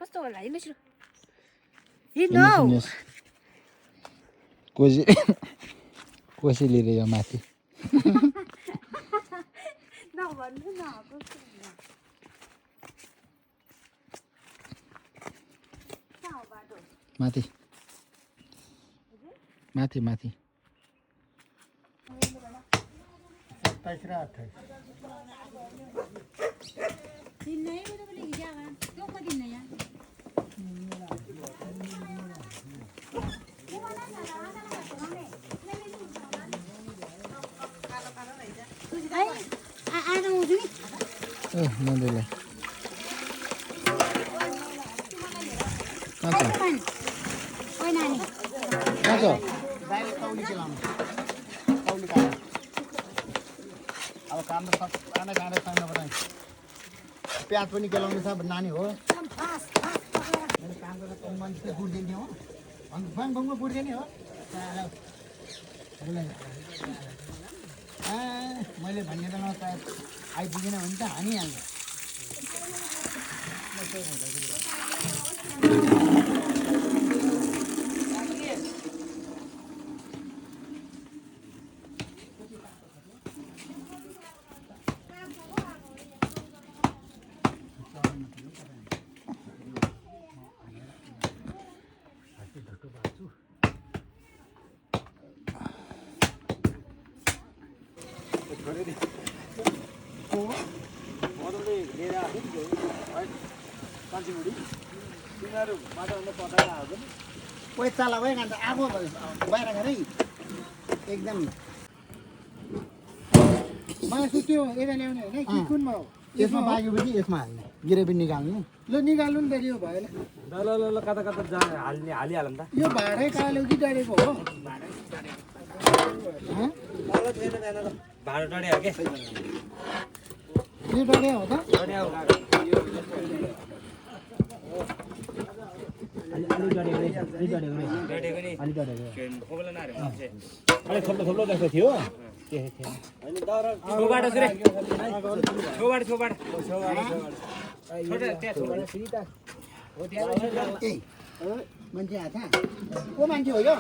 कस्तो होला हिँड्नु छिटो हिँड्नु कोसी लिएर यो माथि नभन्नु न कस्तो माथि माथि माथि 27 र 28 दिन नै बोले बोले जागा क्यों को दिन नहीं यार आना हुँदैन ए नदेला कहाँ छ ओइ नानी कहाँ छ डाइरेक्ट कौली चलाउनु कौली काट्नु अब काम त सब काँडै काँडै पाइनु पर्दैन प्याज पनि केलाउनु छ नानी हो मैले काम गरेर कम मान्छे बुढ्दिने हो अन्त बाङमा बुढ्दिने हो मैले भन्ने बेलामा त आइपुगेन भने त हानिहाल्ने कोही चला भयो अन्त आगो बाहिर गरे एकदम मलाई सुत्यो यता ल्याउने होइन कि कुनमा हो यसमा बागेपछि यसमा हाल्ने गिरेपी निकाल्नु ल निकाल्नु नि त यो भएन ल ल ल कता कता जा हालिहालौँ त यो भाडै कालो कि डढेको हो भाडो टड्यो के यो डढे हो त थोप्लो जस्तो थियो मान्छे आएको को मान्छे हो यो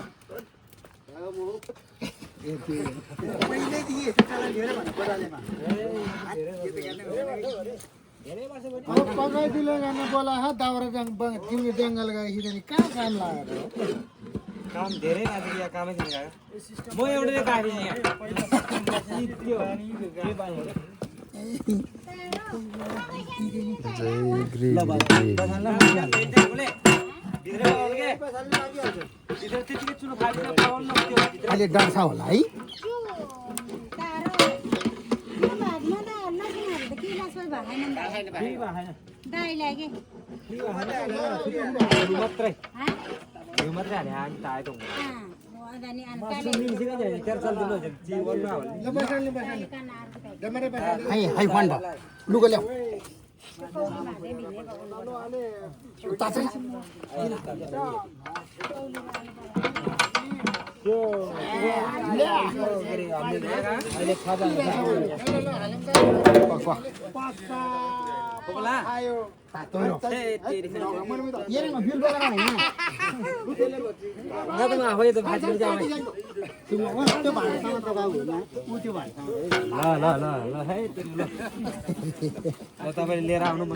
पकाइदिलो जानु बोला दाउरा तिमीले जङ्गल गएपछि कहाँ काम लागेको काम धेरै आज यहाँ कामै छैन काका म एउटै काटिदिएँ अहिले डर्छ होला है मात्रै यो मात्रै हाले हामी त आएको हाई फन्ड लुगा ल्याऊ तपाईँले लिएर आउनु म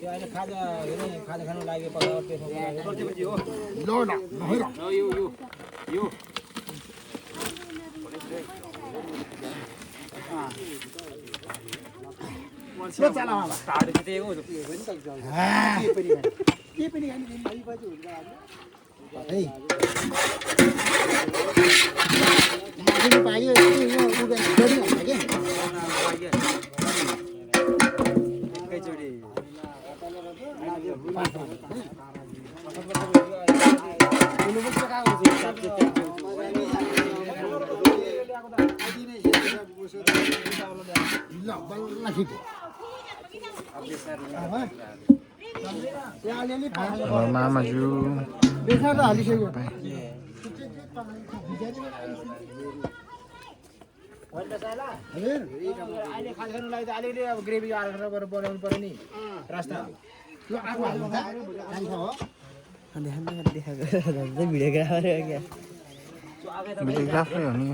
अहिले खाजा खाजा खानु लाग्यो मामाजू बेसार त हालिसक्यो अहिले खालखानुलाई त अलिअलि अब ग्रेभी हालेर बनाउनु पर्यो नि रास्ता यो आगो हाल्नु चाहिन्छ हो भिडियोग्राफरै हो नि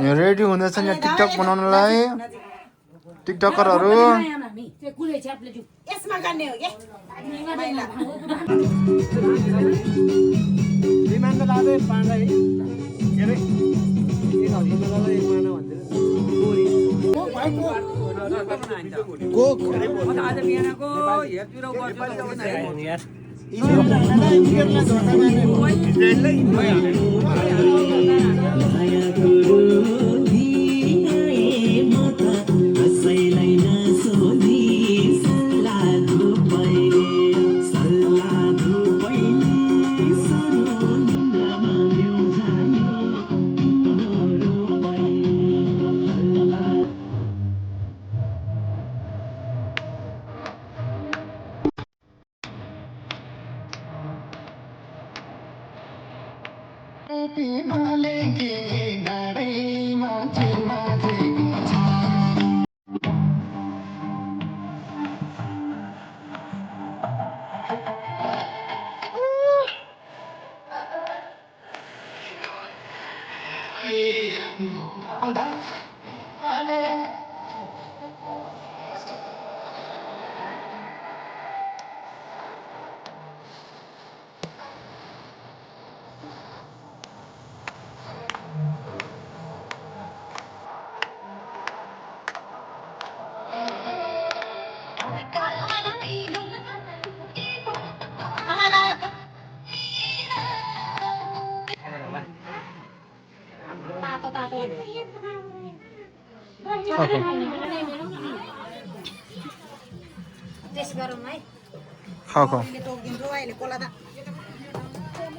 यो रेडी हुँदैछ नि टिकटक बनाउनलाई टिकटकरहरू विमान त लाँदै पाँदै के अरे कोक आज बिहानको हेरतिर खाऊ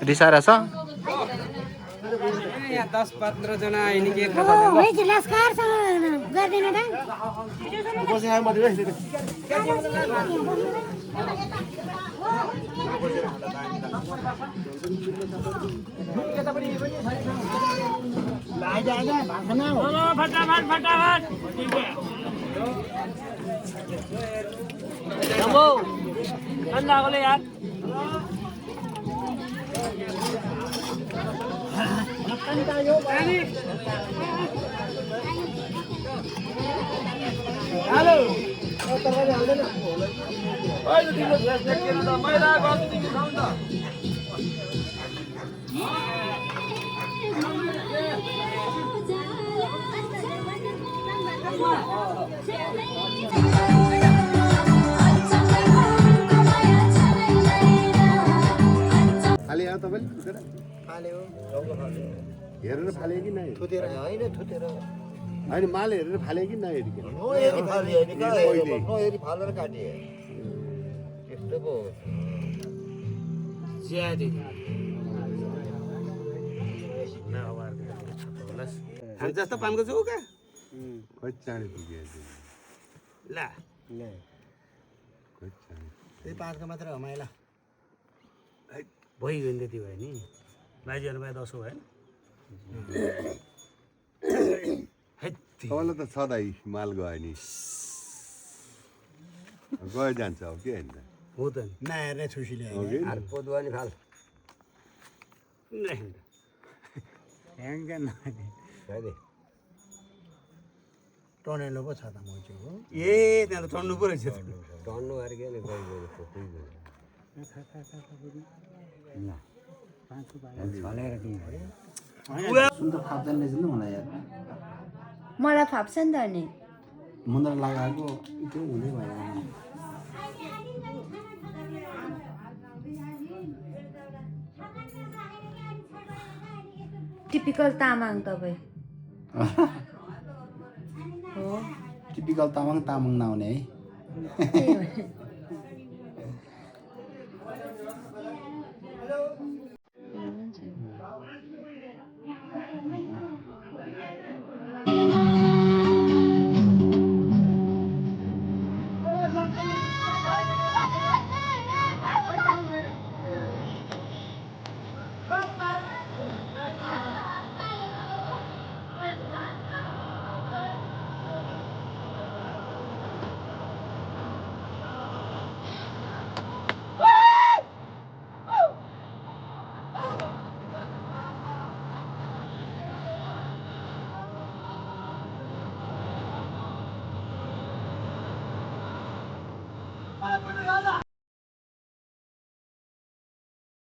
रिसाएर छ 10-15 जना आइनि के यार हेरेर फाले कि नै थुतेर हैन थुतेर हैन माल हेरेर फाले कि नै हेरि नहेरी फाले हैन नहेरी फालेर काटे यस्तो पो ज्यादै जस्तो पानको छु का खोइ चाँडै पुग्यो ला ले खोइ चाँडै त्यही पाँचको मात्र हो माइला भइगयो नि त्यति भयो नि बाजीहरू भए 10 भयो तपाईँलाई त सधैँ माल गयो नि गयो जान्छ अब के होइन हो त नहेर्ने छुसीले हो कि पोदुवा नि फाल टनेलो पो छ त मोचो हो ए त्यहाँ त चढ्नु पो रहेछ टन्नु अरे के नि मलाई फाप्छ नि त अनि मुन्द्रा लगाएको त्यो हुँदै भयो टिपिकल तामाङ तपाईँ टिपिकल तामाङ नहुने है